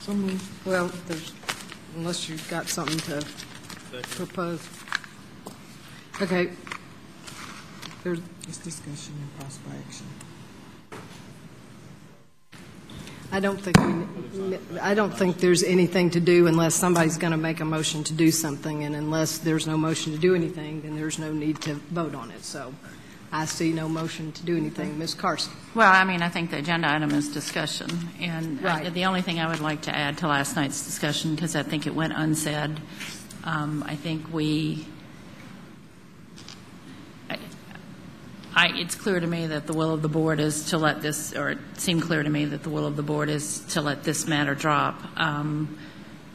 So moved. Well, unless you've got something to propose. Okay. There's discussion and possible action. I don't think there's anything to do unless somebody's going to make a motion to do something, and unless there's no motion to do anything, then there's no need to vote on it. So I see no motion to do anything. Ms. Carson. Well, I mean, I think the agenda item is discussion, and right. The only thing I would like to add to last night's discussion, because I think it went unsaid, I think it's clear to me that the will of the board is to let this, or it seemed clear to me that the will of the board is to let this matter drop.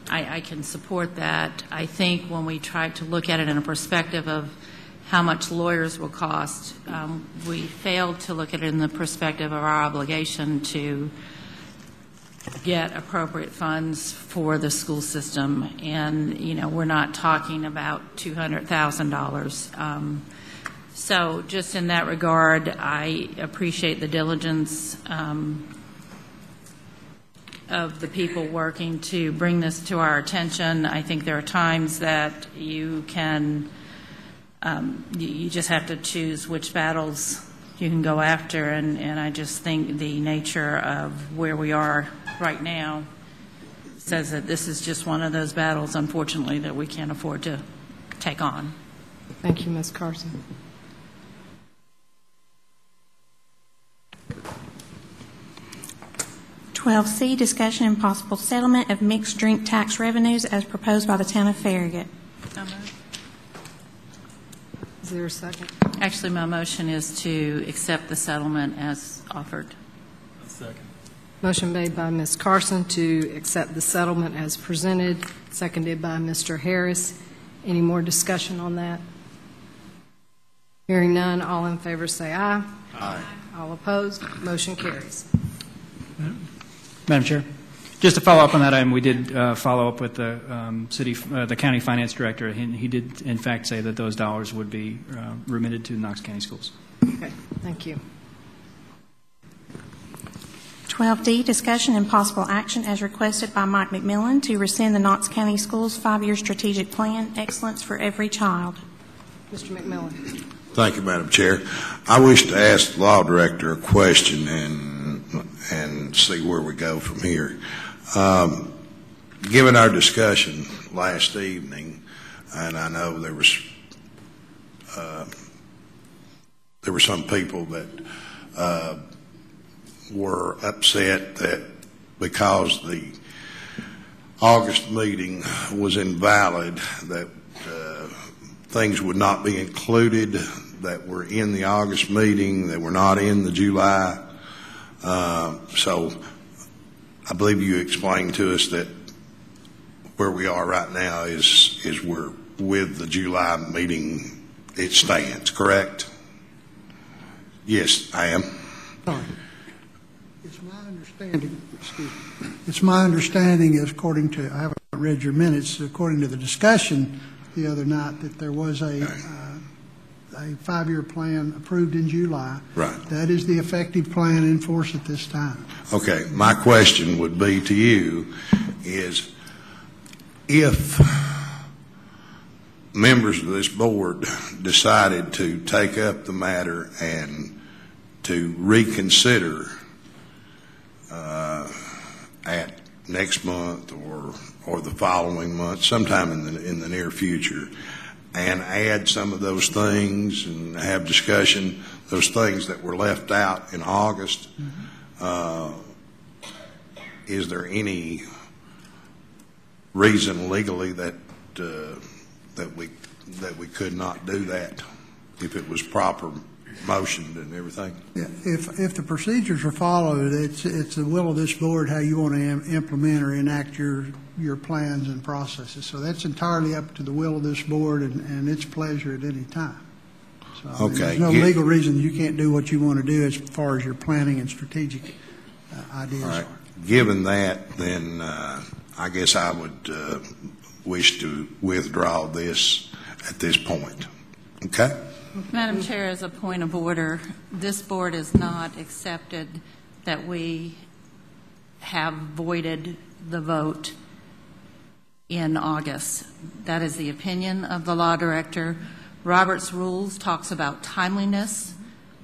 I can support that. I think when we try to look at it in a perspective of how much lawyers will cost, we failed to look at it in the perspective of our obligation to get appropriate funds for the school system. And, you know, we're not talking about $200,000. So just in that regard, I appreciate the diligence of the people working to bring this to our attention. I think there are times that you can, you just have to choose which battles you can go after, and I just think the nature of where we are right now says that this is just one of those battles, unfortunately, that we can't afford to take on. Thank you, Ms. Carson. C, discussion and possible settlement of mixed drink tax revenues as proposed by the town of Farragut. Is there a second? Actually, my motion is to accept the settlement as offered. A second. Motion made by Ms. Carson to accept the settlement as presented, seconded by Mr. Harris. Any more discussion on that? Hearing none, all in favor say aye. Aye. All opposed, motion carries. Madam Chair, just to follow up on that item, we did follow up with the the county finance director. He did, in fact, say that those dollars would be remitted to Knox County Schools. Okay, thank you. 12D, discussion and possible action as requested by Mike McMillan to rescind the Knox County Schools 5-year strategic plan, Excellence for Every Child. Mr. McMillan. Thank you, Madam Chair. I wish to ask the law director a question and see where we go from here. Given our discussion last evening, and I know there were some people that were upset that because the August meeting was invalid, that things would not be included that were in the August meeting, that were not in the July. So I believe you explained to us that where we are right now is we're with the July meeting, it stands, correct? Yes, I am. It's my understanding, it's my understanding, according to, I haven't read your minutes, according to the discussion the other night, that there was a 5-year plan approved in July. Right. That is the effective plan in force at this time. Okay. My question would be to you is, if members of this board decided to take up the matter and to reconsider at next month or the following month, sometime in the near future, and add some of those things and have discussion, those things that were left out in August, is there any reason legally that we could not do that if it was proper motioned and everything? Yeah, if the procedures are followed, it's the will of this board how you want to implement or enact your plans and processes. So that's entirely up to the will of this board and its pleasure at any time. So okay. There's no legal reason you can't do what you want to do as far as your planning and strategic ideas All right. are. Given that, then I guess I would wish to withdraw this at this point. Okay? Madam Chair, as a point of order, this board has not accepted that we have voided the vote in August. That is the opinion of the law director. Robert's rules talks about timeliness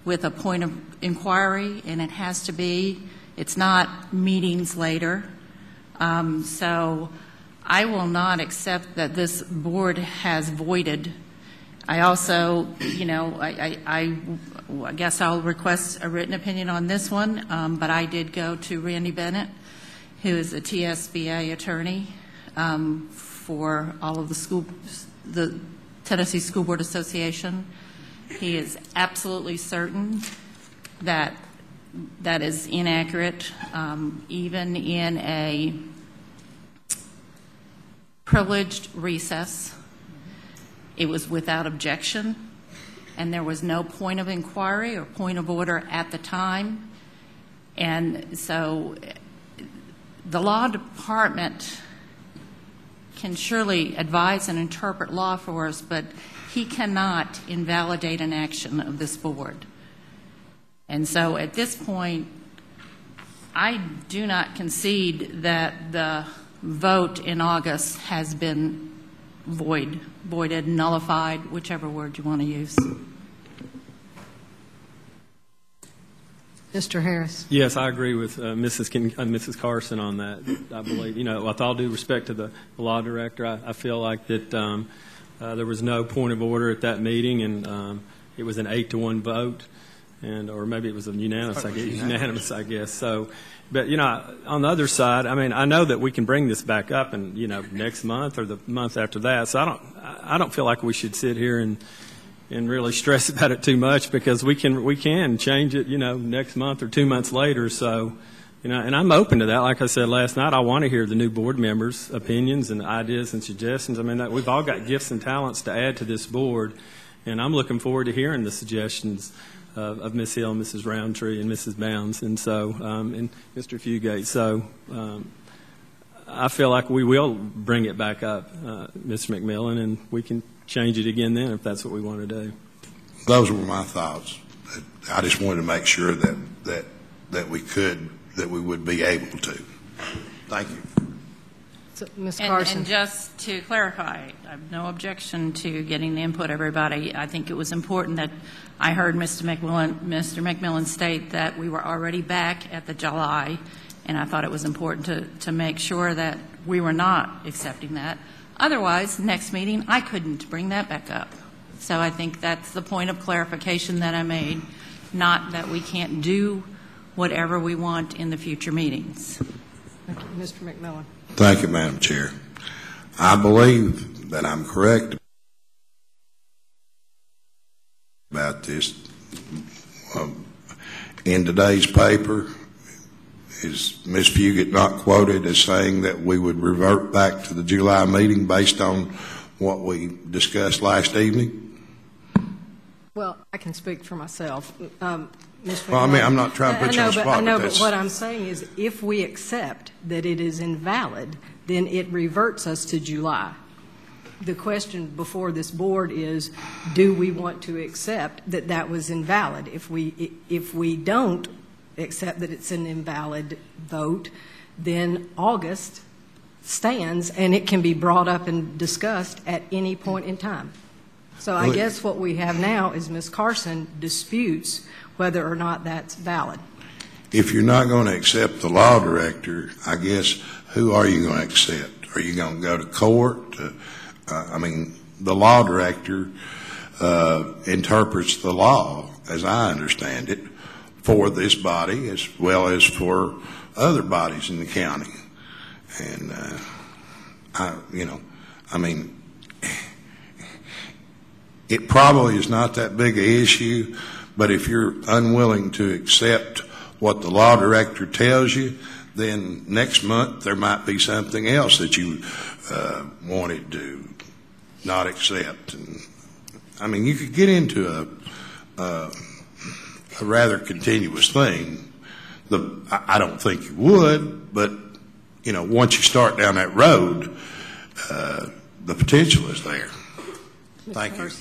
with a point of inquiry, and it has to be, it's not meetings later. So I will not accept that this board has voided. I also, I guess I'll request a written opinion on this one, but I did go to Randy Bennett, who is a TSBA attorney for all of the Tennessee School Board Association. He is absolutely certain that that is inaccurate, even in a privileged recess. It was without objection, and there was no point of inquiry or point of order at the time. And so the law department can surely advise and interpret law for us, but he cannot invalidate an action of this board. And so at this point, I do not concede that the vote in August has been voided, nullified, whichever word you want to use. Mr. Harris. Yes, I agree with Mrs. Carson on that. I believe, with all due respect to the law director, I feel like that there was no point of order at that meeting, and it was an 8-1 vote, or maybe it was a unanimous, I guess. So, but on the other side, I know that we can bring this back up, and next month or the month after that. So I don't feel like we should sit here and really stress about it too much, because we can change it, next month or 2 months later. So, and I'm open to that. Like I said last night, I want to hear the new board members' opinions and ideas and suggestions. We've all got gifts and talents to add to this board, and I'm looking forward to hearing the suggestions of Ms. Hill, Mrs. Roundtree, and Mrs. Bounds, and so and Mr. Fugate. So I feel like we will bring it back up, Mr. McMillan, and we can change it again then if that's what we want to do. Those were my thoughts. I just wanted to make sure that we would be able to. Thank you. So, Ms. Carson. And just to clarify, I have no objection to getting the input of everybody. I think it was important that I heard Mr. McMillan state that we were already back at the July, and I thought it was important to make sure that we were not accepting that. Otherwise, next meeting, I couldn't bring that back up. So I think that's the point of clarification that I made, not that we can't do whatever we want in the future meetings. Thank you. Mr. McMillan. Thank you, Madam Chair. I believe that I'm correct about this. In today's paper, is Ms. Fugate not quoted as saying that we would revert back to the July meeting based on what we discussed last evening? Well, I can speak for myself. Well, I'm not trying to put you on the spot. I know, but what I'm saying is if we accept that it is invalid, then it reverts us to July. The question before this board is, do we want to accept that that was invalid? If we don't accept that it's an invalid vote, then August stands and it can be brought up and discussed at any point in time. So I guess what we have now is Ms. Carson disputes whether or not that's valid. If you're not going to accept the law director, I guess who are you going to accept? Are you going to go to court? The law director interprets the law, as I understand it, for this body as well as for other bodies in the county. And, it probably is not that big an issue, but if you're unwilling to accept what the law director tells you, then next month there might be something else that you wanted to not accept. And, you could get into a rather continuous thing. I don't think you would, but, once you start down that road, the potential is there. Thank you.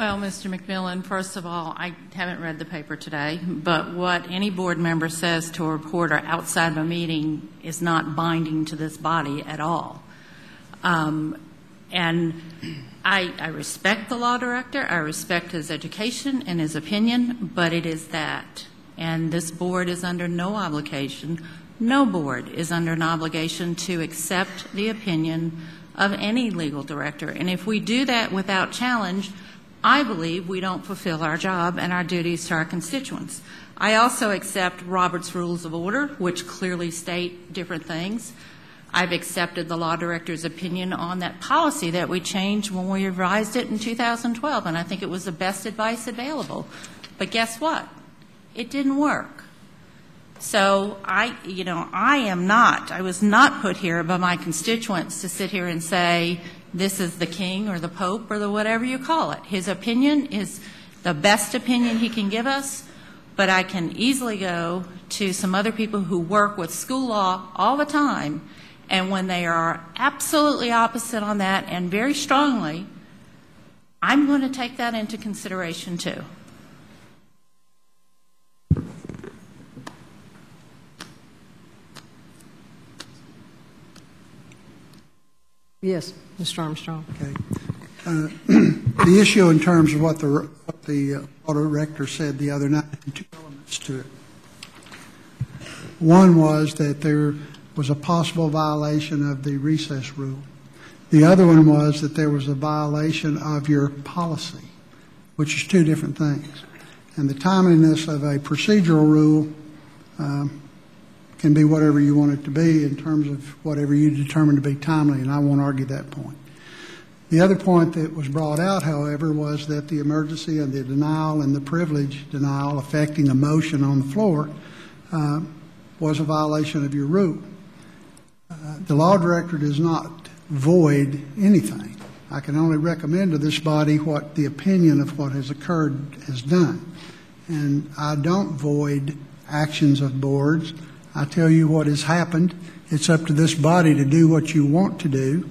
Well, Mr. McMillan, first of all, I haven't read the paper today, but what any board member says to a reporter outside of a meeting is not binding to this body at all. And I respect the law director, I respect his education and his opinion, but it is that. And this board is under no obligation, no board is under an obligation to accept the opinion of any legal director. And if we do that without challenge, I believe we don't fulfill our job and our duties to our constituents. I also accept Robert's Rules of Order, which clearly state different things. I've accepted the law director's opinion on that policy that we changed when we revised it in 2012, and I think it was the best advice available. But guess what? It didn't work. So I was not put here by my constituents to sit here and say, this is the king or the pope or the whatever you call it. His opinion is the best opinion he can give us, but I can easily go to some other people who work with school law all the time, and when they are absolutely opposite on that and very strongly, I'm going to take that into consideration too. Yes, Mr. Armstrong. Okay. The issue in terms of what the auto director said the other night, two elements to it. One was that there was a possible violation of the recess rule. The other one was that there was a violation of your policy, which is two different things. And the timeliness of a procedural rule can be whatever you want it to be in terms of whatever you determine to be timely, and I won't argue that point. The other point that was brought out, however, was that the emergency and the denial and the privilege denial affecting a motion on the floor was a violation of your rule. The law director does not void anything. I can only recommend to this body what the opinion of what has occurred has done. And I don't void actions of boards. I tell you what has happened. It's up to this body to do what you want to do.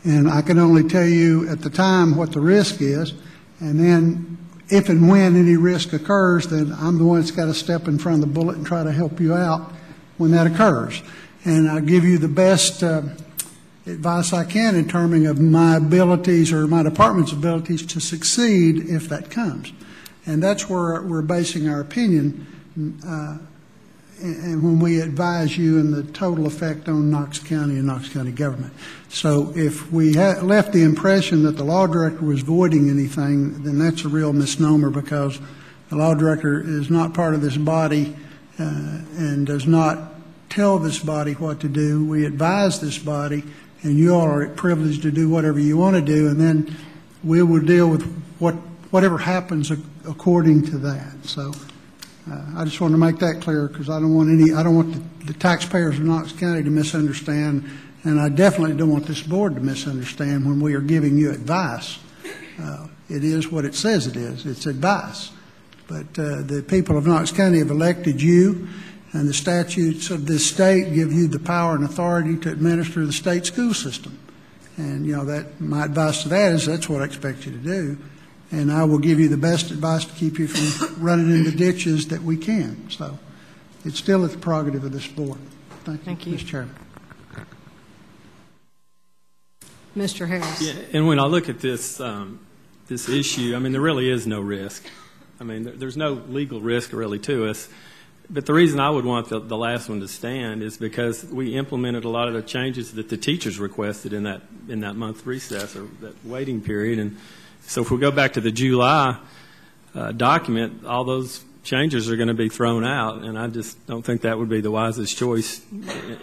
And I can only tell you at the time what the risk is. And then if and when any risk occurs, then I'm the one that's got to step in front of the bullet and try to help you out when that occurs. And I'll give you the best advice I can in terms of my abilities or my department's abilities to succeed if that comes. And that's where we're basing our opinion and when we advise you in the total effect on Knox County and Knox County government. So if we left the impression that the law director was voiding anything, then that's a real misnomer, because the law director is not part of this body and does not tell this body what to do. We advise this body, and you all are privileged to do whatever you want to do, and then we will deal with whatever happens according to that. So I just want to make that clear, because I don't want the taxpayers of Knox County to misunderstand, and I definitely don't want this board to misunderstand when we are giving you advice. It is what it says it is. It's advice. But the people of Knox County have elected you, and the statutes of this state give you the power and authority to administer the state school system. And, that my advice to that is that's what I expect you to do. And I will give you the best advice to keep you from running into ditches that we can. So it's still at the prerogative of this board. Thank you. Mr. Chairman. Mr. Harris. Yeah, and when I look at this issue, there really is no risk. There's no legal risk really to us. But the reason I would want the last one to stand is because we implemented a lot of the changes that the teachers requested in that month recess or that waiting period. And so if we go back to the July document, all those changes are going to be thrown out, and I just don't think that would be the wisest choice,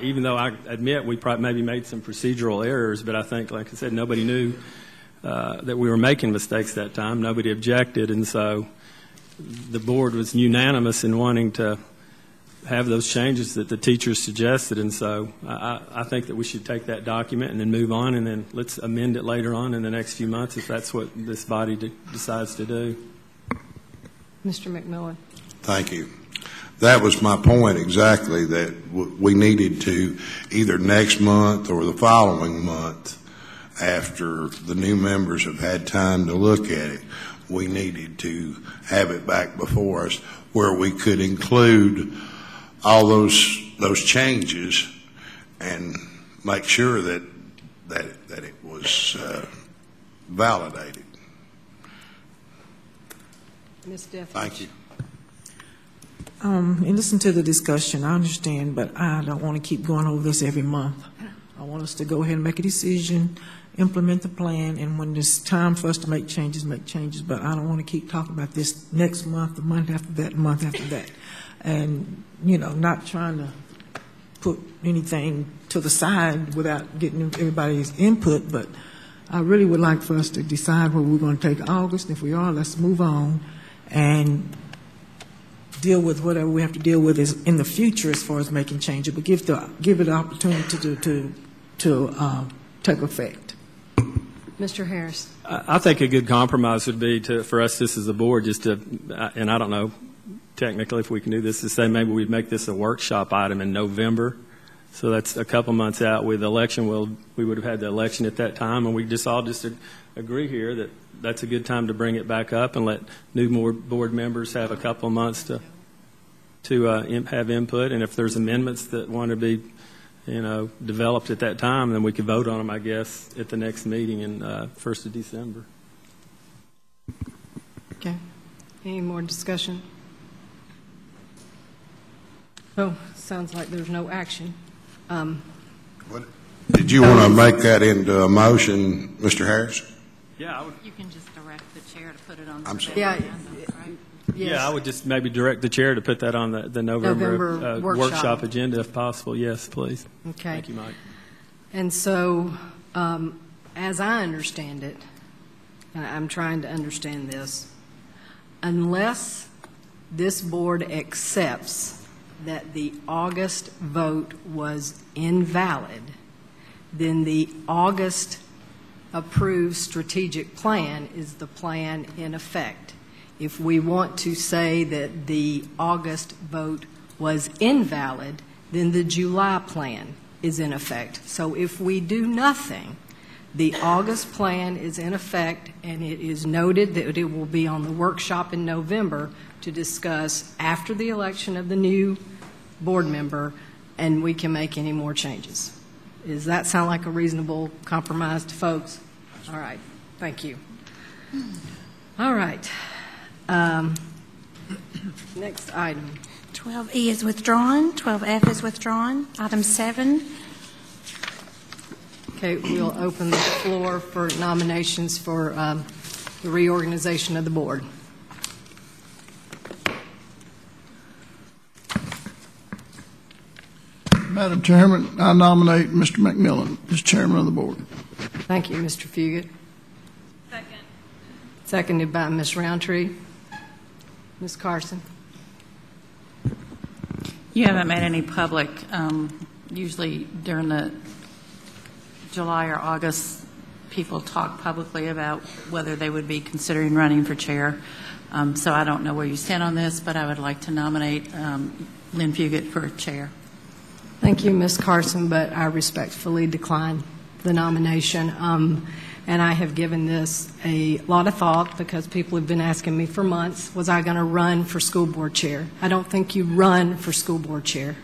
even though I admit we maybe made some procedural errors, but I think, like I said, nobody knew that we were making mistakes that time. Nobody objected, and so the board was unanimous in wanting to have those changes that the teachers suggested, and so I think that we should take that document and then move on, and then let's amend it later on in the next few months if that's what this body decides to do. Mr. McMillan. Thank you. That was my point exactly, that we needed to either next month or the following month, after the new members have had time to look at it, we needed to have it back before us where we could include all those changes and make sure that it was validated. Ms. Dethridge. Thank you. And listen to the discussion. I understand, but I don't want to keep going over this every month. I want us to go ahead and make a decision, implement the plan, and when it's time for us to make changes, make changes. But I don't want to keep talking about this next month, the month after that, the month after that. And, you know, not trying to put anything to the side without getting everybody's input, but I really would like for us to decide where we're going to take August. If we are, let's move on and deal with whatever we have to deal with is in the future as far as making changes, but give it an opportunity to take effect. Mr. Harris. I think a good compromise would be for us, this is the board, just to, and I don't know technically if we can do this, to say maybe we'd make this a workshop item in November. So that's a couple months out. With the election, we would have had the election at that time, and we just all agree here that that's a good time to bring it back up and let new board members have a couple of months to have input. And if there's amendments that want to be, developed at that time, then we could vote on them, I guess, at the next meeting in 1st of December. Okay. Any more discussion? Oh, sounds like there's no action. Did you want to make that into a motion, Mr. Harris? Yeah, I would. You can just direct the chair to put it on the I'm sorry. Yeah. agenda, right? Yes. Yeah, I would just maybe direct the chair to put that on the November workshop agenda if possible. Yes, please. Okay. Thank you, Mike. And so, as I understand it, and I'm trying to understand this, unless this board accepts that the August vote was invalid, then the August approved strategic plan is the plan in effect. If we want to say that the August vote was invalid, then the July plan is in effect. So if we do nothing, the August plan is in effect, and it is noted that it will be on the workshop in November to discuss after the election of the new board member, and we can make any more changes. Does that sound like a reasonable compromise to folks? All right. Thank you. All right. Next item. 12E is withdrawn. 12F is withdrawn. Item 7. Okay, we'll open the floor for nominations for the reorganization of the board. Madam Chairman, I nominate Mr. McMillan as chairman of the board. Thank you, Mr. Fugit. Second. Seconded by Ms. Roundtree. Ms. Carson. You haven't made any public, usually during the July or August, people talk publicly about whether they would be considering running for chair. So I don't know where you stand on this, but I would like to nominate Lynn Fugit for chair. Thank you, Ms. Carson, but I respectfully decline the nomination. And I have given this a lot of thought because people have been asking me for months, was I going to run for school board chair? I don't think you run for school board chair.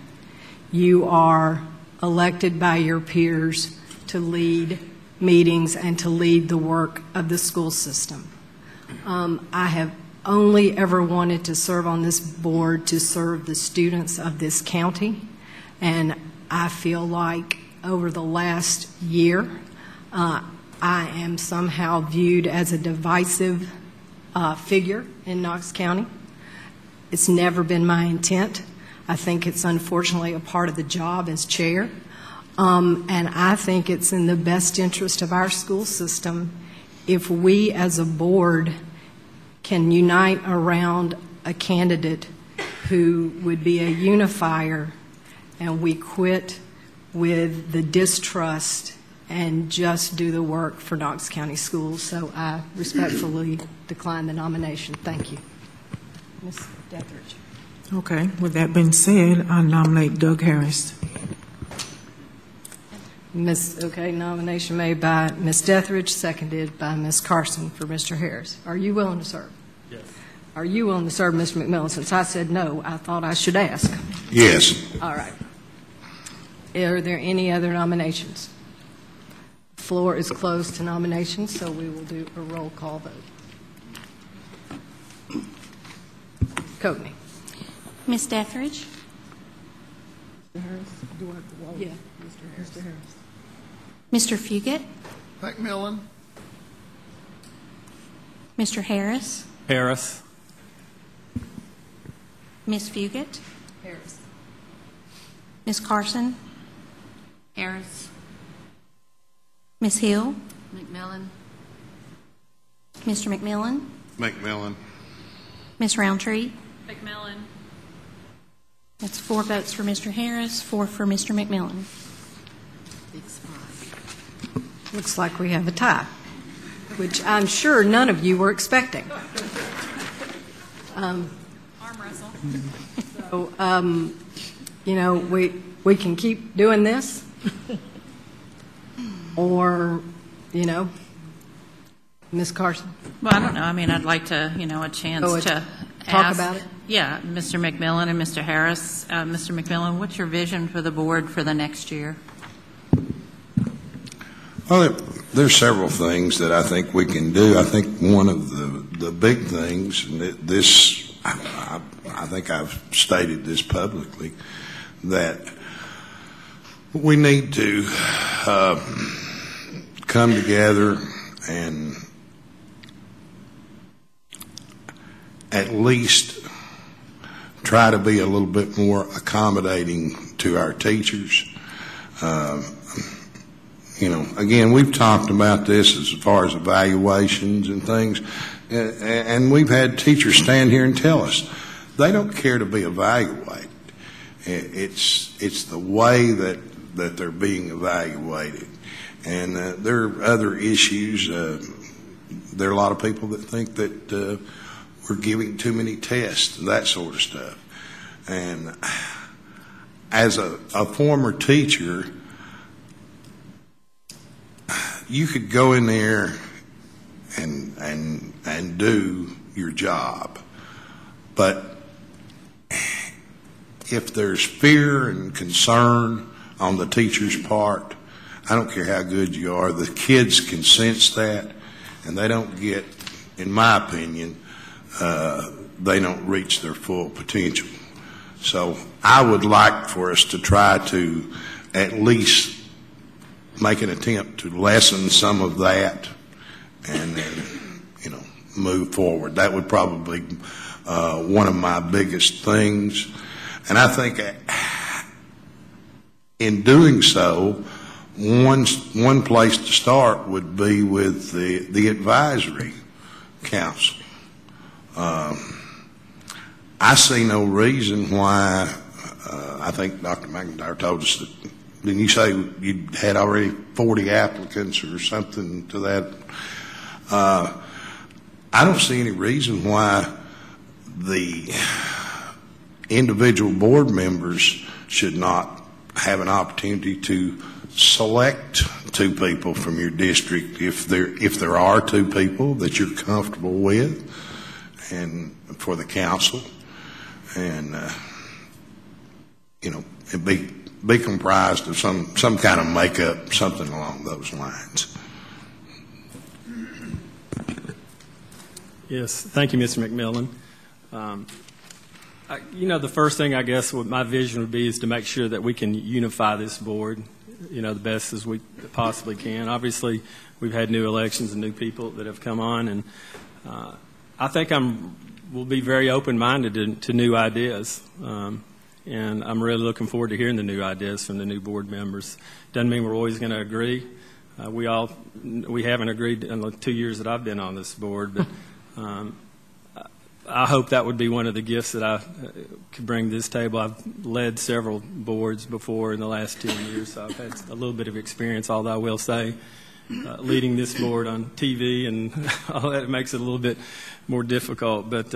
You are elected by your peers to lead meetings and to lead the work of the school system. I have only ever wanted to serve on this board to serve the students of this county, and I feel like over the last year, I am somehow viewed as a divisive figure in Knox County. It's never been my intent. I think it's unfortunately a part of the job as chair. And I think it's in the best interest of our school system if we as a board can unite around a candidate who would be a unifier, and we quit with the distrust and just do the work for Knox County Schools. So I respectfully decline the nomination. Thank you. Ms. Dethridge. Okay. With that being said, I nominate Doug Harris. Nomination made by Ms. Deathridge, seconded by Ms. Carson for Mr. Harris. Are you willing to serve? Yes. Are you willing to serve, Mr. McMillan? Since I said no, I thought I should ask. Yes. All right. Are there any other nominations? The floor is closed to nominations, so we will do a roll call vote. Courtney. Ms. Deathridge? Yeah, Mr. Harris. Mr. Fugit? McMillan. Mr. Harris? Harris. Ms. Fugit? Harris. Ms. Carson? Harris. Ms. Hill? McMillan. Mr. McMillan? McMillan. Ms. Roundtree? McMillan. That's 4 votes for Mr. Harris, 4 for Mr. McMillan. Looks like we have a tie, which I'm sure none of you were expecting. Arm wrestle. So, we can keep doing this, or, Ms. Carson. Well, I don't know. I mean, I'd like to, a chance to talk ask, about it. Yeah, Mr. McMillan and Mr. Harris. Mr. McMillan, what's your vision for the board for the next year? Well, there's several things that I think we can do. I think one of the big things, and this, I think I've stated this publicly, that we need to come together and at least try to be a little bit more accommodating to our teachers. Again, we've talked about this as far as evaluations and things, and we've had teachers stand here and tell us they don't care to be evaluated. It's the way that they're being evaluated. And there are other issues. There are a lot of people that think that we're giving too many tests, that sort of stuff. And as a former teacher, you could go in there and do your job, but if there's fear and concern on the teacher's part, I don't care how good you are, the kids can sense that, and they don't get, in my opinion, they don't reach their full potential. So I would like for us to try to at least make an attempt to lessen some of that and then, move forward. That would probably be one of my biggest things. And I think in doing so, one place to start would be with the advisory council. I see no reason why. I think Dr. McIntyre told us that. Didn't you say you had already 40 applicants or something to that? I don't see any reason why the individual board members should not have an opportunity to select 2 people from your district if there are 2 people that you're comfortable with, and for the council, and it'd be comprised of some kind of makeup, something along those lines. Yes, thank you, Mr. McMillan. The first thing I guess what my vision would be is to make sure that we can unify this board, the best as we possibly can. Obviously, we've had new elections and new people that have come on, and I think we'll be very open-minded to new ideas. And I'm really looking forward to hearing the new ideas from the new board members. Doesn't mean we're always going to agree. We haven't agreed in the 2 years that I've been on this board, but I hope that would be one of the gifts that I could bring to this table. I've led several boards before in the last 10 years, so I've had a little bit of experience, although I will say leading this board on TV and all that makes it a little bit more difficult. But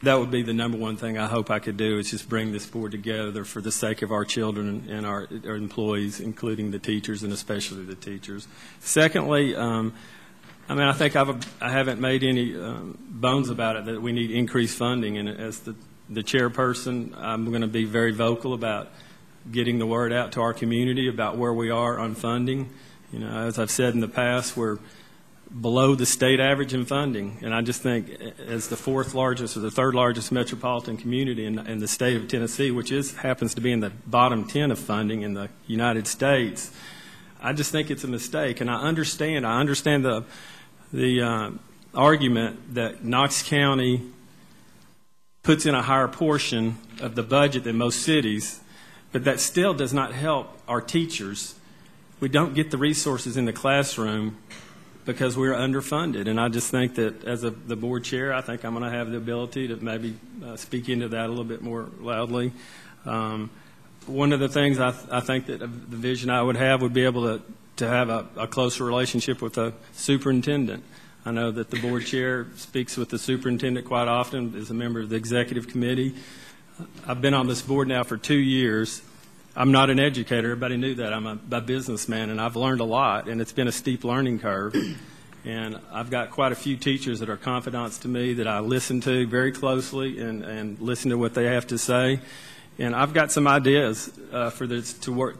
that would be the number one thing I hope I could do, is just bring this board together for the sake of our children and our employees, including the teachers and especially the teachers. Secondly, I think I haven't made any bones about it that we need increased funding, and as the chairperson, I'm going to be very vocal about getting the word out to our community about where we are on funding. You know, as I've said in the past, we're below the state average in funding, and I just think as the fourth largest or the third largest metropolitan community in the state of Tennessee, which happens to be in the bottom 10 of funding in the United States, I just think it's a mistake. And I understand the argument that Knox County puts in a higher portion of the budget than most cities, but that still does not help our teachers. We don't get the resources in the classroom because we're underfunded. And I just think that as the board chair, I think I'm going to have the ability to maybe speak into that a little bit more loudly. One of the things I think that the vision I would have would be able to have a closer relationship with the superintendent. I know that the board chair speaks with the superintendent quite often as a member of the executive committee. I've been on this board now for 2 years. I'm not an educator. Everybody knew that. I'm a businessman, and I've learned a lot, and it's been a steep learning curve. And I've got quite a few teachers that are confidants to me that I listen to very closely and listen to what they have to say. And I've got some ideas for this to work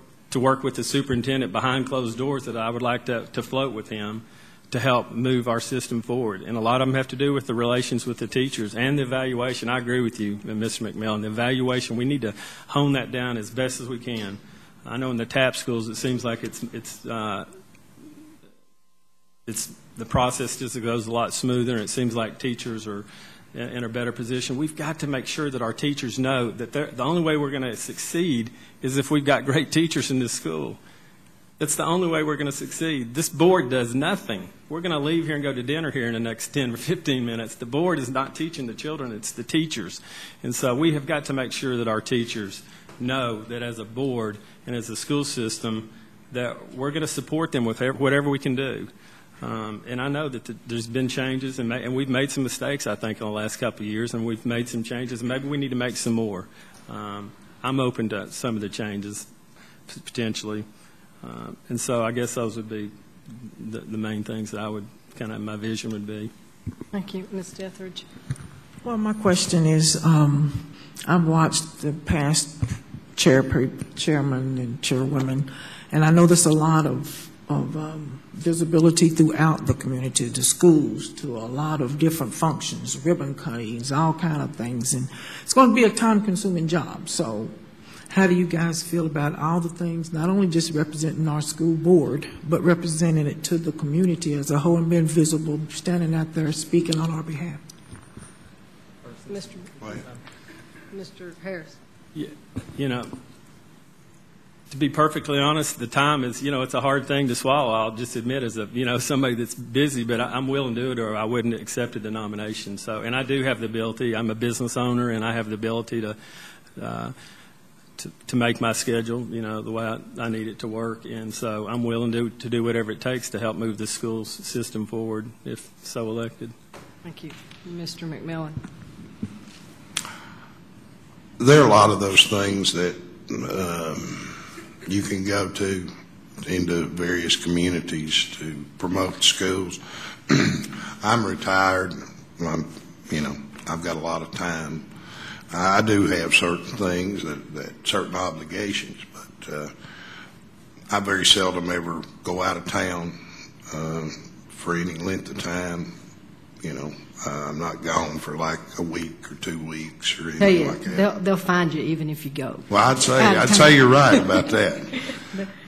with the superintendent behind closed doors that I would like to float with him to help move our system forward. And a lot of them have to do with the relations with the teachers and the evaluation. I agree with you, Mr. McMillan. The evaluation, we need to hone that down as best as we can. I know in the TAP schools it seems like it's the process just goes a lot smoother, and it seems like teachers are in a better position. We've got to make sure that our teachers know that the only way we're going to succeed is if we've got great teachers in this school. That's the only way we're going to succeed. This board does nothing. We're going to leave here and go to dinner here in the next 10 or 15 minutes. The board is not teaching the children, it's the teachers. And so we have got to make sure that our teachers know that as a board and as a school system that we're going to support them with whatever we can do. And I know that there's been changes, and we've made some mistakes, I think, in the last couple of years, and we've made some changes, and maybe we need to make some more. I'm open to some of the changes, potentially. And so I guess those would be the main things that I would my vision would be. Thank you. Ms. Dethridge. Well, my question is, I've watched the past chairman and chairwomen, and I know there's a lot of visibility throughout the community, to schools, to a lot of different functions, ribbon cuttings, all kind of things. And it's going to be a time-consuming job. So how do you guys feel about all the things, not only just representing our school board, but representing it to the community as a whole and being visible, standing out there speaking on our behalf? Mr. Harris. Yeah, to be perfectly honest, the time is, it's a hard thing to swallow. I'll just admit as somebody that's busy, but I'm willing to do it or I wouldn't have accepted the nomination. So, and I do have the ability. I'm a business owner, and I have the ability to make my schedule, the way I need it to work. And so I'm willing to do whatever it takes to help move the school system forward, if so elected. Thank you. Mr. McMillan. There are a lot of those things that you can go into various communities to promote schools. I'm retired. I've got a lot of time. I do have certain things, certain obligations, but I very seldom ever go out of town for any length of time. I'm not gone for like a week or 2 weeks or anything like that. They'll find you even if you go. Well, I'd say you're right about that.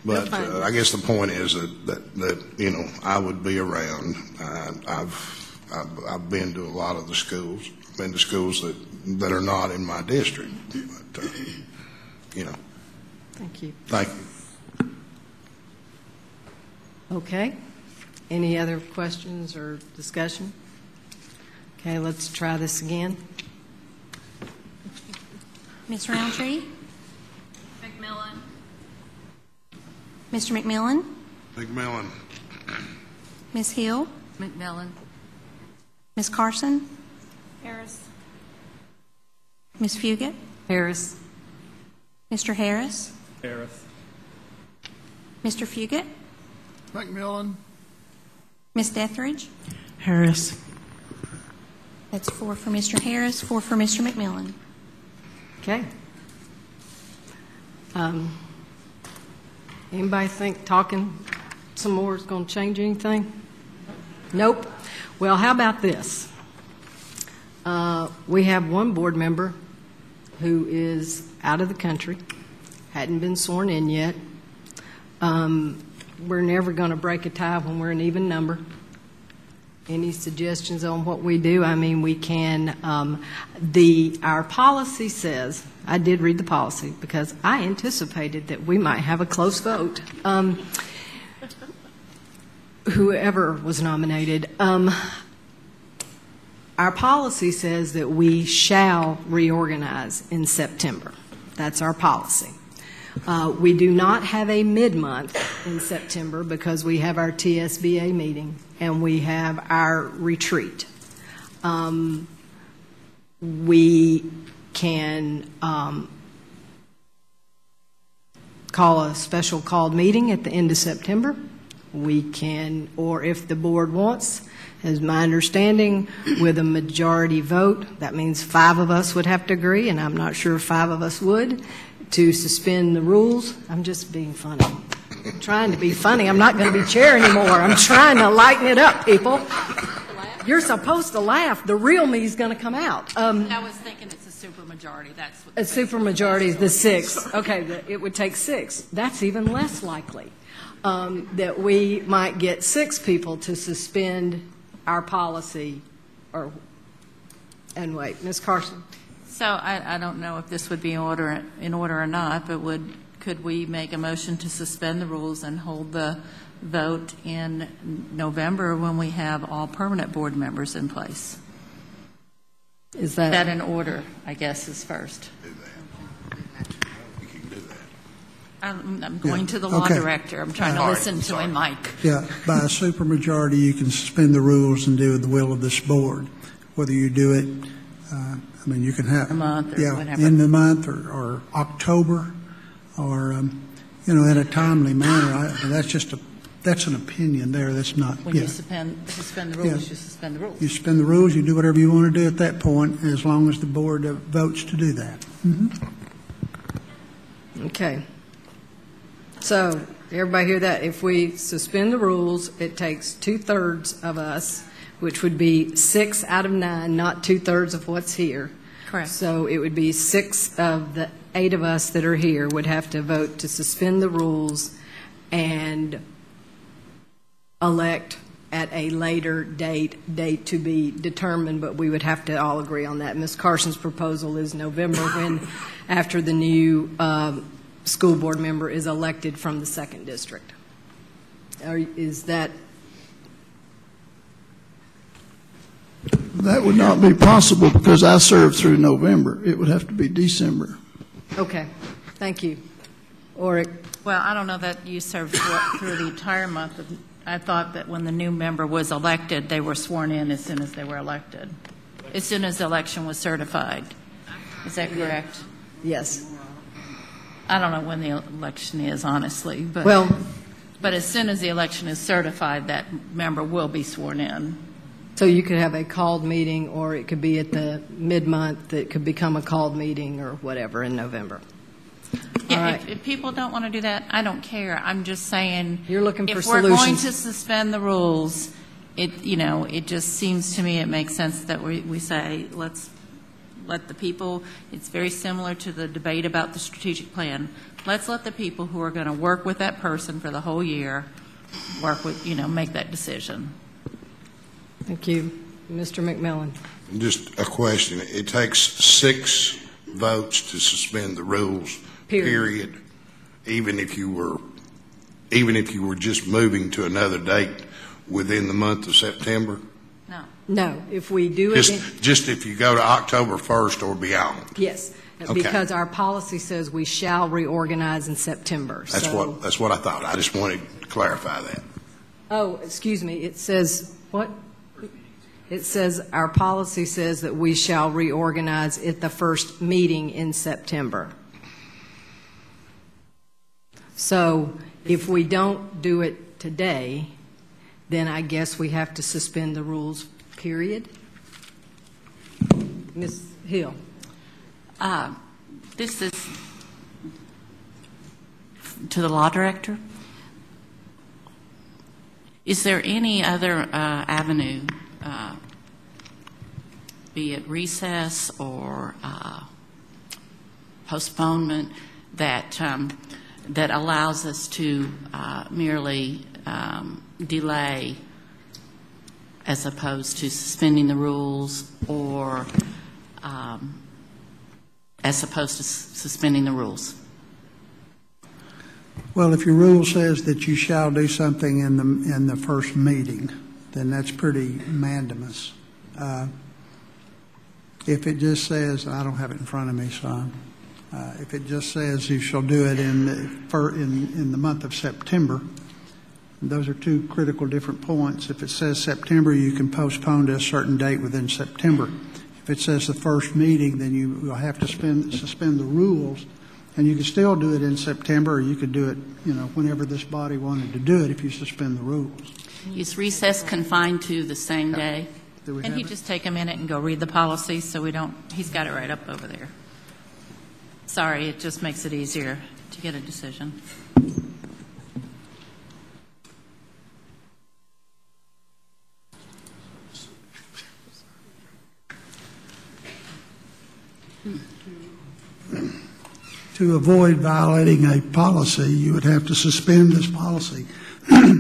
But I guess the point is that I would be around. I've been to a lot of the schools. Been to schools that are not in my district. But Thank you. Thank you. Okay. Any other questions or discussion? Okay, let's try this again. Ms. Roundtree? McMillan. Mr. McMillan? McMillan. Ms. Hill? McMillan. Ms. Carson? Harris. Ms. Fugit? Harris. Mr. Harris? Harris. Mr. Fugit? McMillan. Ms. Dethridge? Harris. That's 4 for Mr. Harris, 4 for Mr. McMillan. Okay. Anybody think talking some more is going to change anything? Nope. Well, how about this? We have one board member who is out of the country, hadn't been sworn in yet. We're never going to break a tie when we're an even number. Any suggestions on what we do? I mean, we can, our policy says, I did read the policy because I anticipated that we might have a close vote. Whoever was nominated. Our policy says that we shall reorganize in September. That's our policy. We do not have a mid-month in September because we have our TSBA meeting and we have our retreat. We can call a special called meeting at the end of September. We can, or if the board wants, as my understanding, with a majority vote, that means 5 of us would have to agree, and I'm not sure 5 of us would, to suspend the rules. I'm just being funny. I'm trying to be funny. I'm not going to be chair anymore. I'm trying to lighten it up, people. You're supposed to laugh. The real me is going to come out. I was thinking it's a supermajority. That's what A supermajority is the 6. Okay, it would take 6. That's even less likely. That we might get 6 people to suspend our policy, and wait, Ms. Carson. So I don't know if this would be in order or not, but could we make a motion to suspend the rules and hold the vote in November when we have all permanent board members in place? Is that That in order, I guess, is first. I'm going to the law Okay. director. I'm trying to listen to him, Mike. Yeah, by a supermajority, you can suspend the rules and do the will of this board. Whether you do it, you can have A month or whatever. in the month or October, or in a timely manner. That's an opinion there. That's not. When you suspend the rules, you suspend the rules. You suspend the rules. You do whatever you want to do at that point, as long as the board votes to do that. okay? So everybody hear that? If we suspend the rules, it takes 2/3 of us, which would be 6 out of 9, not 2/3 of what's here. Correct. So it would be 6 of the 8 of us that are here would have to vote to suspend the rules and elect at a later date to be determined, but we would have to all agree on that. Ms. Carson's proposal is November, when after the new school board member is elected from the 2nd district. Is that? That would not be possible because I served through November. It would have to be December. Okay, thank you. Or Well, I don't know that you served through the entire month. I thought that when the new member was elected, they were sworn in as soon as they were elected, as soon as the election was certified. Is that correct? yes. I don't know when the election is, honestly, but as soon as the election is certified, that member will be sworn in. So you could have a called meeting, or it could be at the mid-month. It could become a called meeting or whatever in November. Yeah, All right. if people don't want to do that, I don't care. I'm just saying, You're looking for if we're going solutions. to suspend the rules, it just seems to me it makes sense that we say, let's let the people, it's very similar to the debate about the strategic plan. Let's let the people who are going to work with that person for the whole year make that decision. Thank you. Mr. McMillan. Just a question. It takes 6 votes to suspend the rules, period. Even if you were just moving to another date within the month of September? No, if we do it. Just if you go to October 1st or beyond? Yes, Okay. because our policy says we shall reorganize in September. That's what I thought. I just wanted to clarify that. Oh, excuse me. It says what? It says, our policy says that we shall reorganize at the first meeting in September. So if we don't do it today, then I guess we have to suspend the rules, period. Ms. Hill. This is to the law director. Is there any other avenue, be it recess or postponement, that allows us to merely delay as opposed to suspending the rules, or as opposed to suspending the rules? Well, if your rule says that you shall do something in the first meeting, then that's pretty mandamus. If it just says, I don't have it in front of me, so if it just says you shall do it in the month of September, those are two critical different points. If it says September, you can postpone to a certain date within September. If it says the first meeting, then you will have to suspend the rules, and you can still do it in September, or you could do it, whenever this body wanted to do it if you suspend the rules. Is recess confined to the same day? Can he just take a minute and go read the policy so we don't, he's got it right up over there. Sorry, it just makes it easier to get a decision. To avoid violating a policy, you would have to suspend this policy,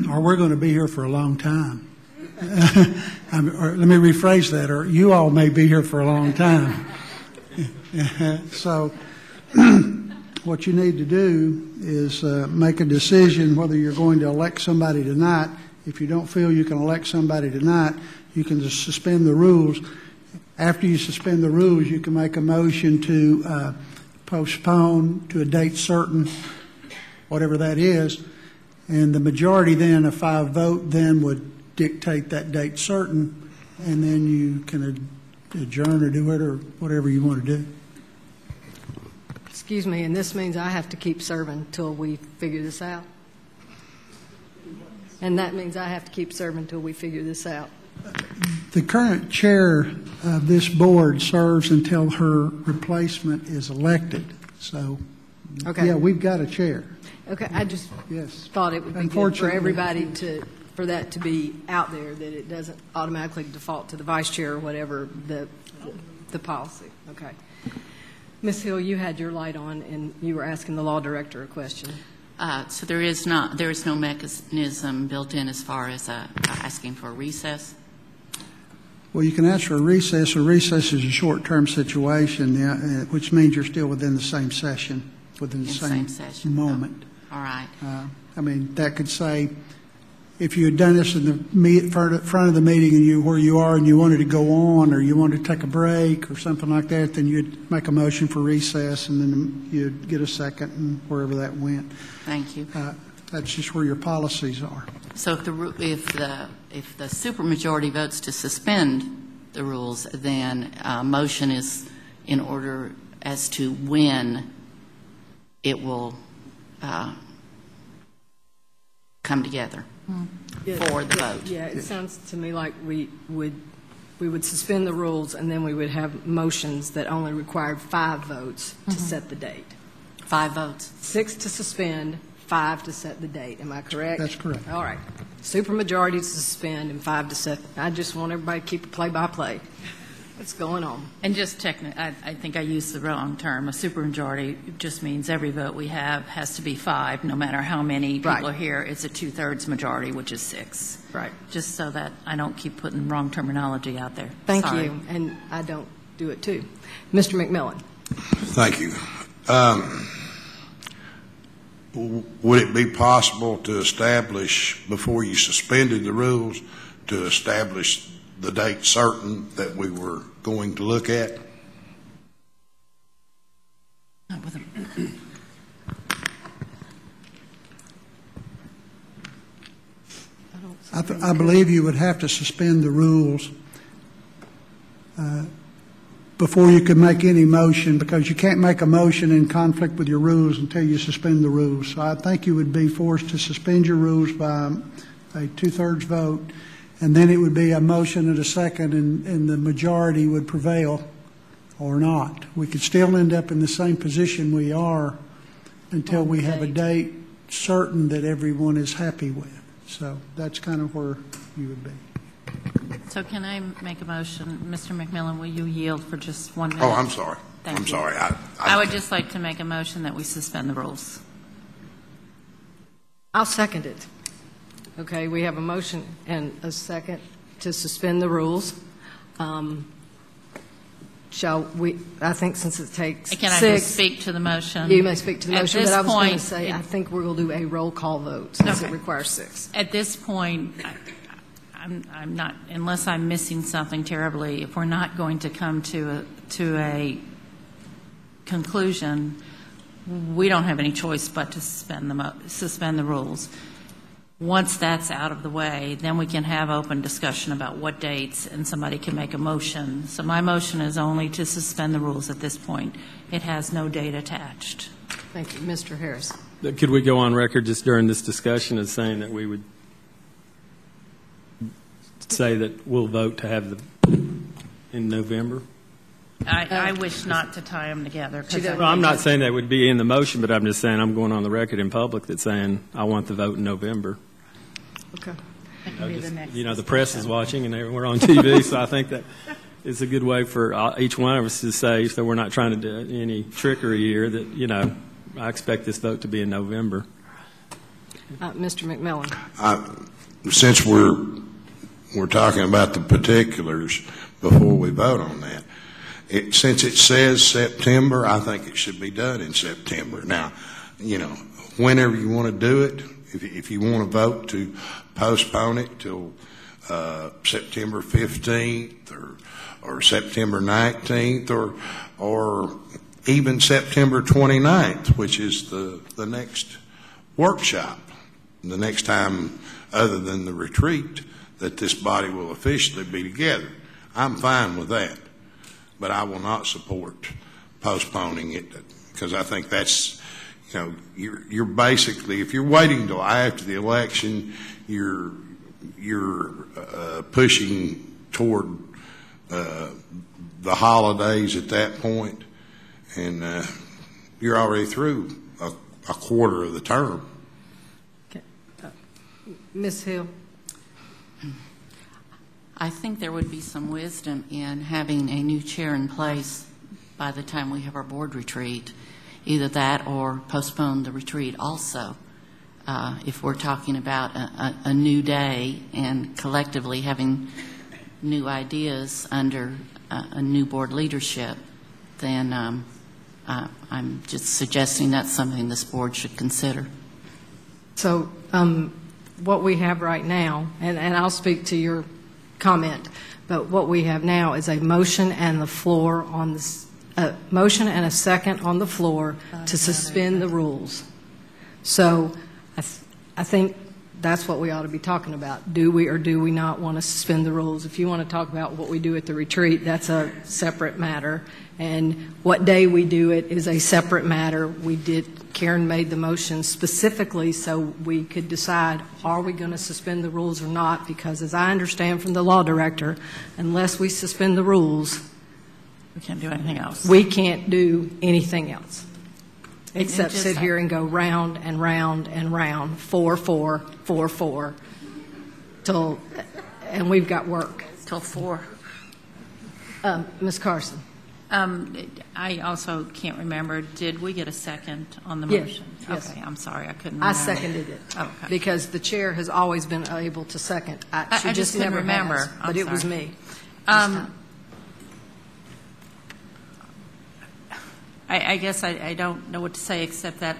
or we're going to be here for a long time. Or let me rephrase that, or you all may be here for a long time. So what you need to do is make a decision whether you're going to elect somebody tonight. If you don't feel you can elect somebody tonight, you can just suspend the rules. After you suspend the rules, you can make a motion to postpone to a date certain, whatever that is, and the majority then, a 5 vote, then would dictate that date certain, and then you can adjourn or do it or whatever you want to do. Excuse me, and this means I have to keep serving till we figure this out? And that means I have to keep serving till we figure this out? The current chair of this board serves until her replacement is elected. So, okay. Yeah, we've got a chair. Okay, I just thought it would be good for everybody for that to be out there, that it doesn't automatically default to the vice chair or whatever the policy. Okay. Ms. Hill, you had your light on and you were asking the law director a question. So there is no mechanism built in as far as asking for a recess? Well, you can ask for a recess. A recess is a short-term situation, which means you're still within the same session, within the same session. moment. Oh, all right. I mean, that could say, if you had done this in the front of the meeting and where you are and you wanted to go on or you wanted to take a break or something like that, then you'd make a motion for recess and then you'd get a second and wherever that went. Thank you. That's just where your policies are. So if the supermajority votes to suspend the rules, then motion is in order as to when it will come together for the vote. Yeah, it sounds to me like we would suspend the rules and then we would have motions that only required 5 votes to set the date. 5 votes. 6 to suspend, 5 to set the date. Am I correct? That's correct. All right. Supermajority to suspend and 5 to set. I just want everybody to keep it play-by-play. What's going on? And just technically, I think I used the wrong term. A supermajority just means every vote we have has to be 5, no matter how many people are here. It's a 2/3 majority, which is 6. Right. Just so that I don't keep putting wrong terminology out there. Thank Sorry. you. And I don't do it too. Mr. McMillan. Thank you. Would it be possible to establish, before you suspended the rules, to establish the date certain that we were going to look at? I believe you would have to suspend the rules before you can make any motion, because you can't make a motion in conflict with your rules until you suspend the rules. So I think you would be forced to suspend your rules by a 2/3 vote, and then it would be a motion and a second, and the majority would prevail or not. We could still end up in the same position we are until we have a date certain that everyone is happy with. So that's kind of where you would be. So can I make a motion? Mr. McMillan, will you yield for just 1 minute? Oh, I'm sorry. Thank I'm you. sorry. I would just like to make a motion that we suspend the rules. I'll second it. Okay, we have a motion and a second to suspend the rules. Shall we, I think since it takes Can I six. just speak to the motion? You may speak to the At motion, this but I was going to point, say, I think we're going to do a roll call vote since it requires 6. At this point, I'm not, unless I'm missing something terribly, if we're not going to come to a conclusion, we don't have any choice but to suspend the rules. Once that's out of the way, then we can have open discussion about what dates, and somebody can make a motion. So my motion is only to suspend the rules at this point. It has no date attached. Thank you. Mr. Harris. Could we go on record just during this discussion as saying that we would say that we'll vote to have in November? I wish not to tie them together. Well, I'm not saying that would be in the motion, but I'm just saying I'm going on the record in public that's saying I want the vote in November. Okay. The press is watching and we're on TV, so I think that is a good way for each one of us to say, so we're not trying to do any trickery here, that, I expect this vote to be in November. Mr. McMillan. Since we're talking about the particulars before we vote on that, since it says September, I think it should be done in September. Now, whenever you want to do it, if you want to vote to postpone it till September 15th or September 19th or even September 29th, which is the next workshop, the next time other than the retreat that this body will officially be together. I'm fine with that. But I will not support postponing it, because I think that's, you're basically, if you're waiting till after the election, you're pushing toward the holidays at that point, and you're already through a quarter of the term. Okay. Ms. Hill. I think there would be some wisdom in having a new chair in place by the time we have our board retreat, either that or postpone the retreat also. If we're talking about a new day and collectively having new ideas under a new board leadership, then I'm just suggesting that's something this board should consider. So what we have right now, and I'll speak to your comment, but what we have now is a motion and the floor on this, a motion and a second on the floor to suspend the rules. So I think that's what we ought to be talking about. Do we or do we not want to suspend the rules? If you want to talk about what we do at the retreat, that's a separate matter. And what day we do it is a separate matter. Karen made the motion specifically so we could decide, are we going to suspend the rules or not? Because as I understand from the law director, unless we suspend the rules, we can't do anything else. We can't do anything else. Except just sit here and go round and round and round, 4-4, 4-4, till, and we've got work. Till 4. Ms. Carson. I also can't remember, did we get a second on the Yes, motion? yes. Okay, I'm sorry, I couldn't remember. I seconded it. Okay. Because the chair has always been able to second. She I just couldn't never remember. has, but it was me. I guess I don't know what to say except that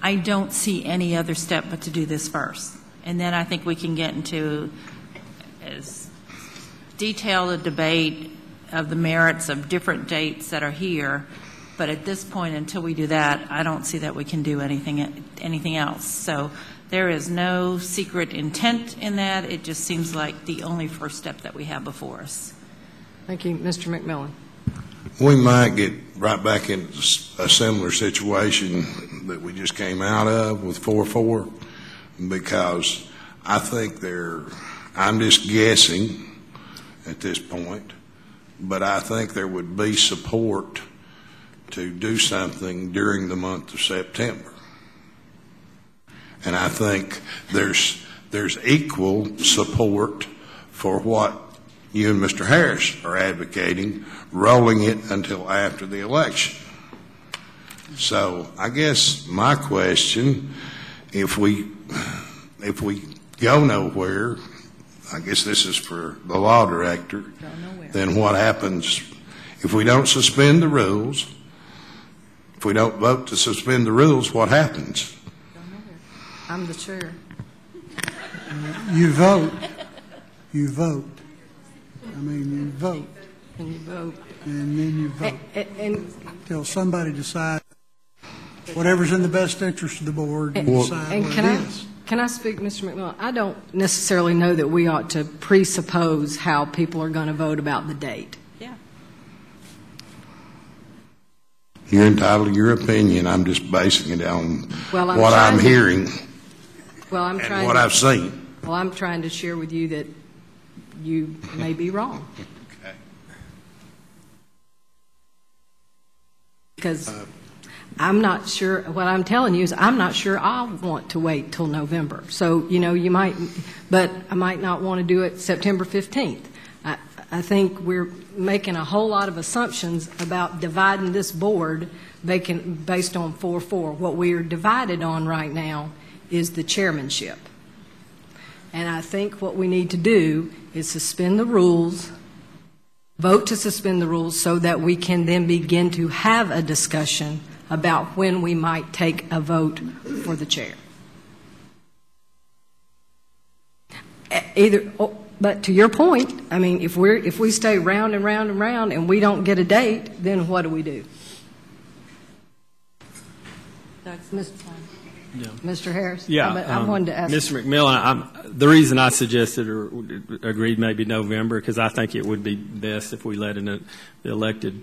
I don't see any other step but to do this first. And then I think we can get into as detailed a debate of the merits of different dates that are here. But at this point, until we do that, I don't see that we can do anything else. So there is no secret intent in that. It just seems like the only first step that we have before us. Thank you. Mr. McMillan. we might get right back into a similar situation that we just came out of with 4-4, because I think I'm just guessing at this point, but I think there would be support to do something during the month of September. And I think there's equal support for what you and Mr. Harris are advocating, rolling it until after the election. So I guess my question, if we go nowhere, I guess this is for the law director, then what happens if we don't suspend the rules? If we don't vote to suspend the rules, what happens? I'm the chair. You vote. You vote. I mean, you vote. And you vote. And then you vote. And Until somebody decides whatever's in the best interest of the board and decide what it is. Can I speak, Mr. McMillan? I don't necessarily know that we ought to presuppose how people are going to vote about the date. Yeah. You're entitled to your opinion. I'm just basing it on Well, what I'm hearing I'm and what I've seen. Well, I'm trying to share with you that you may be wrong. Okay. Because I'm not sure, what I'm telling you is I'm not sure I'll want to wait till November. So, you might, but I might not want to do it September 15th. I think we're making a whole lot of assumptions about dividing this board based on 4-4. What we are divided on right now is the chairmanship. And I think what we need to do is suspend the rules, vote to suspend the rules so that we can then begin to have a discussion about when we might take a vote for the chair. But to your point, I mean, if we stay round and round and round and we don't get a date, then what do we do? Mr. Harris? Yeah. I wanted to ask. Mr. McMillan, the reason I suggested or agreed maybe November, because I think it would be best if we let the elected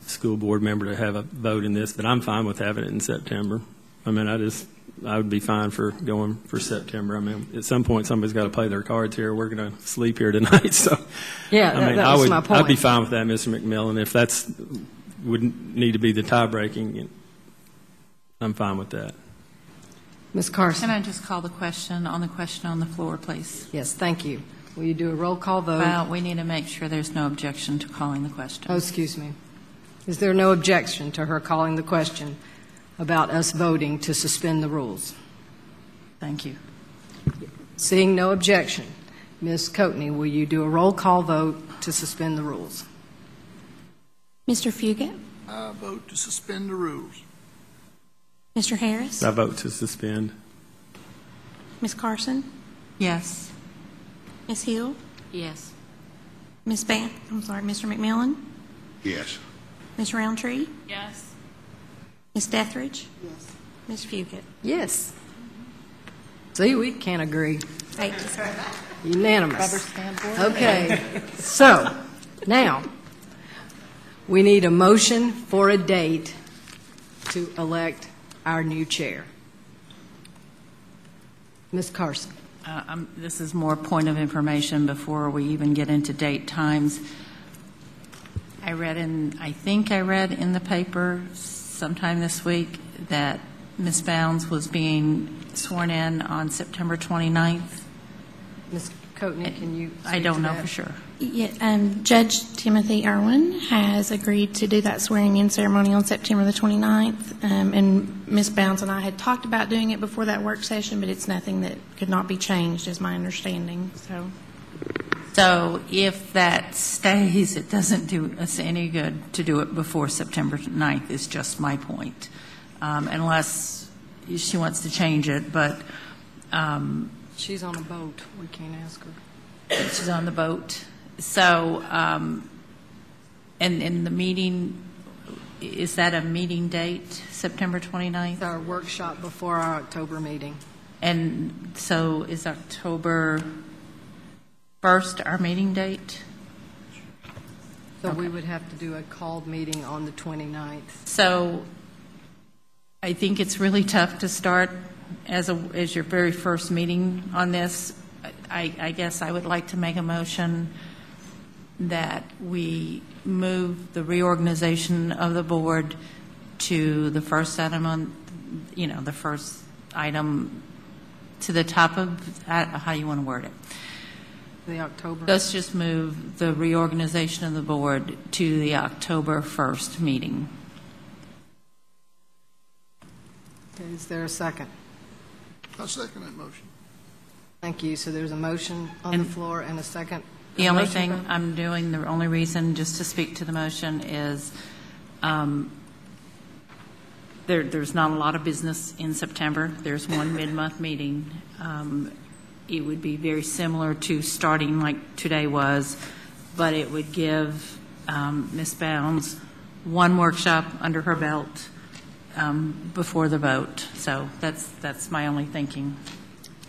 school board member to have a vote in this, but I'm fine with having it in September. I mean, I would be fine for going for September. I mean, at some point, somebody's got to play their cards here. We're going to sleep here tonight, so. Yeah, that was my point. I'd be fine with that, Mr. McMillan. If that's would need to be the tie-breaking, I'm fine with that. Ms. Carson? Can I just call the question on the floor, please? Yes, thank you. Will you do a roll call vote? Well, we need to make sure there's no objection to calling the question. Oh, excuse me. Is there no objection to her calling the question about us voting to suspend the rules? Thank you. Seeing no objection, Ms. Coatney, will you do a roll call vote to suspend the rules? Mr. Fugit? I vote to suspend the rules. Mr. Harris? I vote to suspend. Ms. Carson? Yes. Ms. Hill? Yes. Mr. McMillan? Yes. Ms. Roundtree? Yes. Ms. Dethridge? Yes. Ms. Fugit? Yes. See, we can't agree. 8 Unanimous. Okay. So, now, we need a motion for a date to elect our new chair. Ms. Carson. This is more point of information before we even get into date times. I think I read in the paper sometime this week that Ms. Bounds was being sworn in on September 29th. Ms. Coatney, can you I don't know that? for sure. Yeah, Judge Timothy Irwin has agreed to do that swearing-in ceremony on September the 29th, and Ms. Bounds and I had talked about doing it before that work session, but it's nothing that could not be changed, is my understanding. So if that stays, it doesn't do us any good to do it before September 9th is just my point, unless she wants to change it, but She's on a boat. We can't ask her. she's on the boat. So, and the meeting, is that a meeting date, September 29th? It's our workshop before our October meeting. And so is October 1st our meeting date? So we would have to do a called meeting on the 29th. So I think it's really tough to start as your very first meeting on this. I guess I would like to make a motion that we move the reorganization of the board to the first item on, the first item to the top of, how you want to word it. The October. Let's just move the reorganization of the board to the October 1st meeting. Okay, is there a second? I second that motion. Thank you. So there's a motion on the floor and a second. The only thing I'm doing, the only reason, just to speak to the motion, is there's not a lot of business in September. There's one mid-month meeting. It would be very similar to starting like today was, but it would give Ms. Bounds one workshop under her belt before the vote. So that's my only thinking.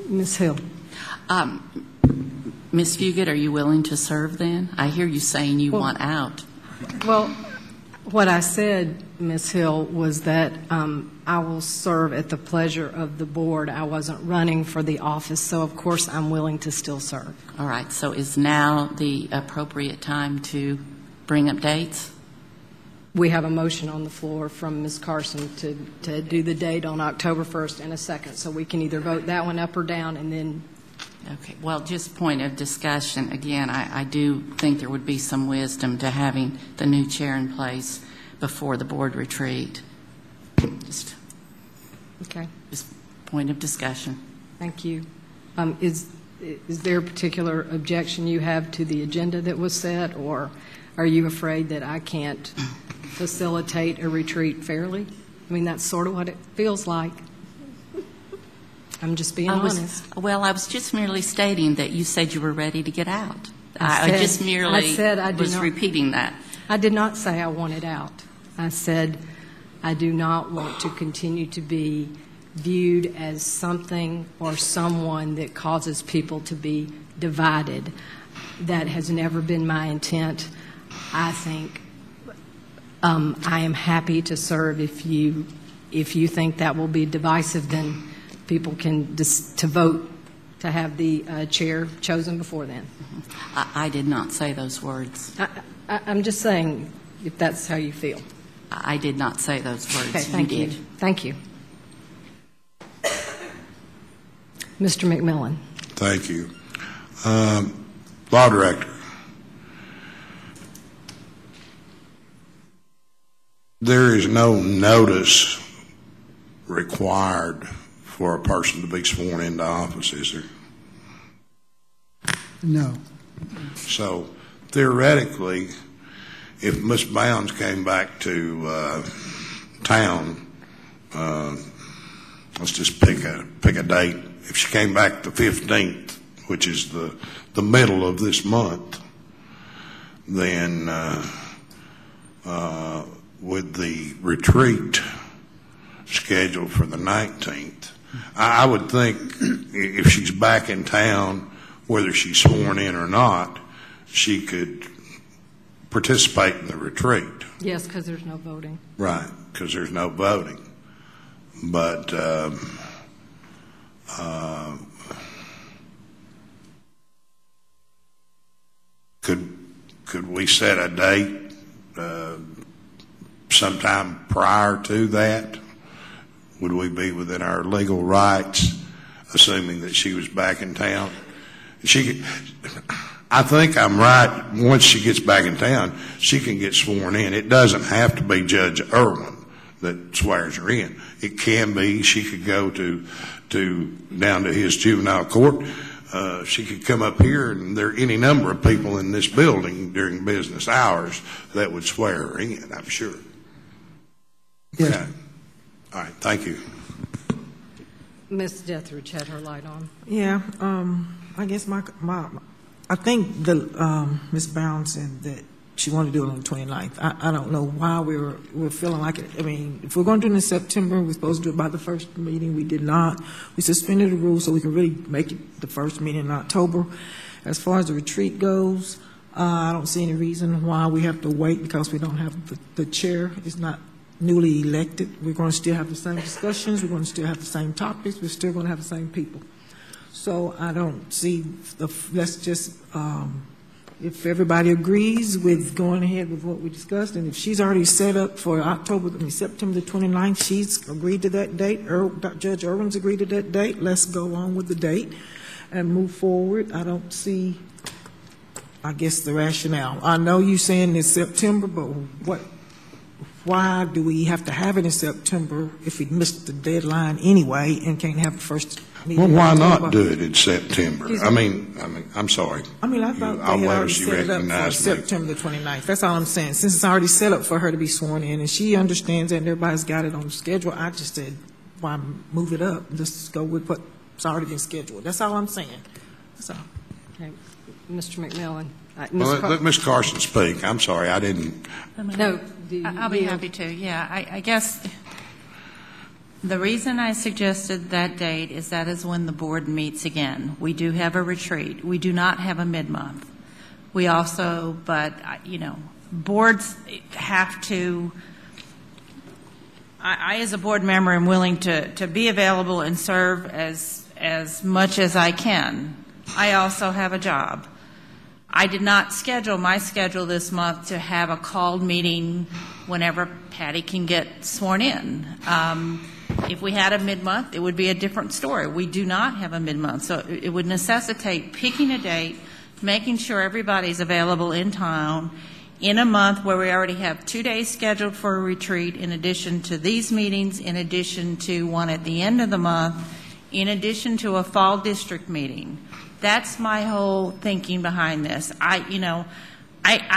Ms. Hill. Ms. Fugit, are you willing to serve then? I hear you saying you want out. Well, what I said, Ms. Hill, was that I will serve at the pleasure of the board. I wasn't running for the office, so of course I'm willing to still serve. All right. So is now the appropriate time to bring up dates? We have a motion on the floor from Ms. Carson to do the date on October 1st and a second, so we can either vote that one up or down and then. Okay. Well, just point of discussion. Again, I do think there would be some wisdom to having the new chair in place before the board retreat. Just point of discussion. Thank you. Is there a particular objection you have to the agenda that was set, or are you afraid that I can't facilitate a retreat fairly? I mean, that's sort of what it feels like. I'm just being honest. Well, I was just merely stating that you said you were ready to get out. I just merely was repeating that. I did not say I wanted out. I said I do not want to continue to be viewed as something or someone that causes people to be divided. That has never been my intent. I think I am happy to serve. If you think that will be divisive, then people can to vote to have the chair chosen before then. I did not say those words. I'm just saying if that's how you feel. I did not say those words. Okay, thank you. Thank you. Mr. McMillan. Thank you. Law Director, there is no notice required for a person to be sworn into office, is there? No. So theoretically, if Ms. Bounds came back to town, let's just pick a date. If she came back the 15th, which is the middle of this month, then with the retreat scheduled for the 19th, I would think if she's back in town, whether she's sworn in or not, she could participate in the retreat. Yes, because there's no voting. Right, because there's no voting. But could we set a date sometime prior to that? Would we be within our legal rights, assuming that she was back in town? I think I'm right. Once she gets back in town, she can get sworn in. It doesn't have to be Judge Irwin that swears her in. It can be she could go down to his juvenile court. She could come up here, and there are any number of people in this building during business hours that would swear her in, I'm sure. Yes. Okay. All right. Thank you. Ms. Dethridge had her light on. Yeah, I guess I think the Ms. Bounds said that she wanted to do it on the 29th. I don't know why we're feeling like it. I mean, if we're going to do it in September, we're supposed to do it by the first meeting. We did not. We suspended the rules so we can really make it the first meeting in October. As far as the retreat goes, I don't see any reason why we have to wait because we don't have, the chair is not newly elected. We're going to still have the same discussions, we're going to still have the same topics, we're still going to have the same people. So I don't see, let's just, if everybody agrees with going ahead with what we discussed, and if she's already set up for September the 29th, she's agreed to that date, Judge Irwin's agreed to that date, let's go on with the date and move forward. I don't see, I guess, the rationale. I know you're saying it's September, but why do we have to have it in September if we missed the deadline anyway and can't have the first meeting? Well, why not do it in September? I mean, I'm sorry. I mean, I thought I'll they let had her already she set it up for recognize me. September the 29th. That's all I'm saying. Since it's already set up for her to be sworn in and she understands that and everybody's got it on the schedule, I just said, why move it up? Just go with what's already been scheduled. That's all I'm saying. That's all. Okay. Mr. McMillan. Well, let Ms. Carson speak. I'm sorry, I didn't. No. I'll be happy to. Yeah, I guess the reason I suggested that date is that is when the board meets again. We do have a retreat. We do not have a mid-month. We also, but, boards have to, I as a board member am willing to be available and serve as much as I can. I also have a job. I did not schedule my schedule this month to have a called meeting whenever Patty can get sworn in. If we had a mid-month, it would be a different story. We do not have a mid-month, so it would necessitate picking a date, making sure everybody's available in town in a month where we already have 2 days scheduled for a retreat, in addition to these meetings, in addition to one at the end of the month, in addition to a fall district meeting. That's my whole thinking behind this. I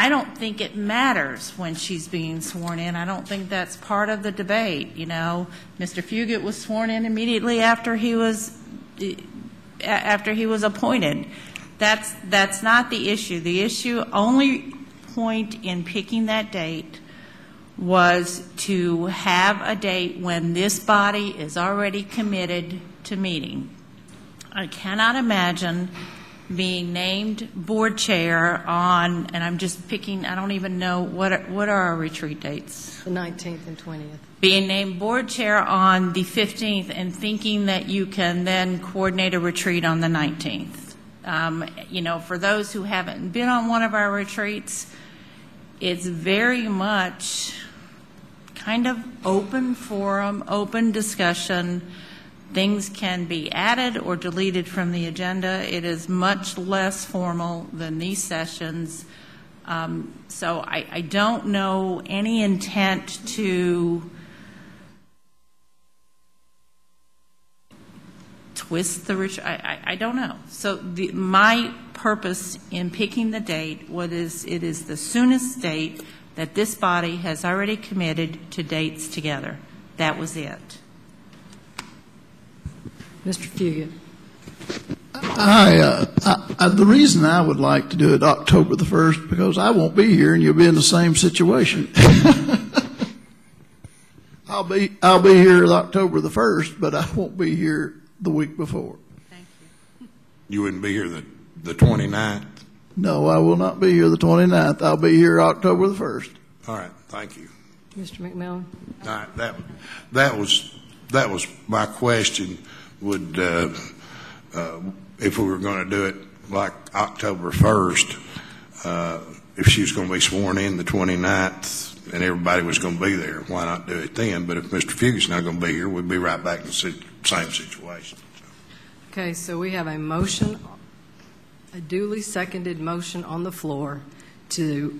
don't think it matters when she's being sworn in. I don't think that's part of the debate. Mr. Fugit was sworn in immediately after he was appointed. That's not the issue. The issue, only point in picking that date was to have a date when this body is already committed to meeting. I cannot imagine being named board chair on, and I'm just picking, I don't even know, what are our retreat dates? The 19th and 20th. Being named board chair on the 15th and thinking that you can then coordinate a retreat on the 19th. For those who haven't been on one of our retreats, it's very much kind of open forum, open discussion. Things can be added or deleted from the agenda. It is much less formal than these sessions. So I don't know any intent to twist the retreat. I don't know. So my purpose in picking the date it is the soonest date that this body has already committed to dates together. That was it. Mr. Fugit. The reason I would like to do it October the 1st, because I won't be here and you'll be in the same situation. I'll be here October the 1st, but I won't be here the week before. Thank you. You wouldn't be here the 29th? No, I will not be here the 29th. I'll be here October the 1st. All right, thank you. Mr. McMillan. All right, that was my question. Would if we were going to do it like October 1st, if she was going to be sworn in the 29th and everybody was going to be there, why not do it then? But if Mr. Fugit's not going to be here, we'd be right back in the same situation. Okay, so we have a motion, a duly seconded motion on the floor to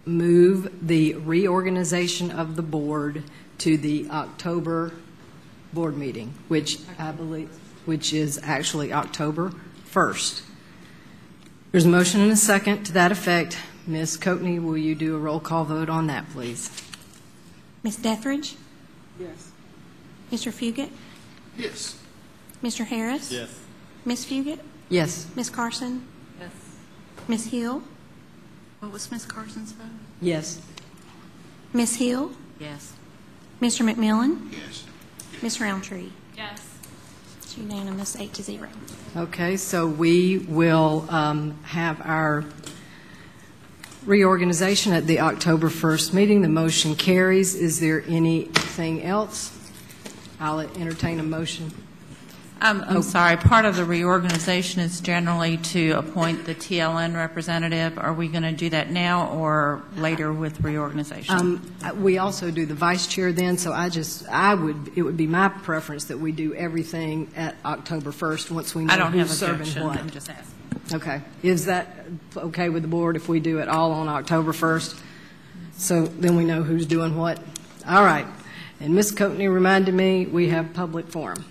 move the reorganization of the board to the October board meeting, which is actually October 1st. There's a motion and a second to that effect. Ms. Coatney, will you do a roll call vote on that, please? Ms. Dethridge? Yes. Mr. Fugit? Yes. Mr. Harris? Yes. Ms. Fugit? Yes. Ms. Carson? Yes. Ms. Hill? What was Ms. Carson's vote? Yes. Ms. Hill? Yes. Mr. McMillan? Yes. Ms. Roundtree? Yes. It's unanimous, 8-0. Okay, so we will have our reorganization at the October 1st meeting. The motion carries. Is there anything else? I'll entertain a motion. I'm sorry, part of the reorganization is generally to appoint the TLN representative. Are we going to do that now or later with reorganization? We also do the vice chair then, so it would be my preference that we do everything at October 1st once we know I don't have who's serving objection. what. I'm just asking. Okay. Is that okay with the board if we do it all on October 1st? So then we know who's doing what? All right. And Ms. Coatney reminded me we have public forum.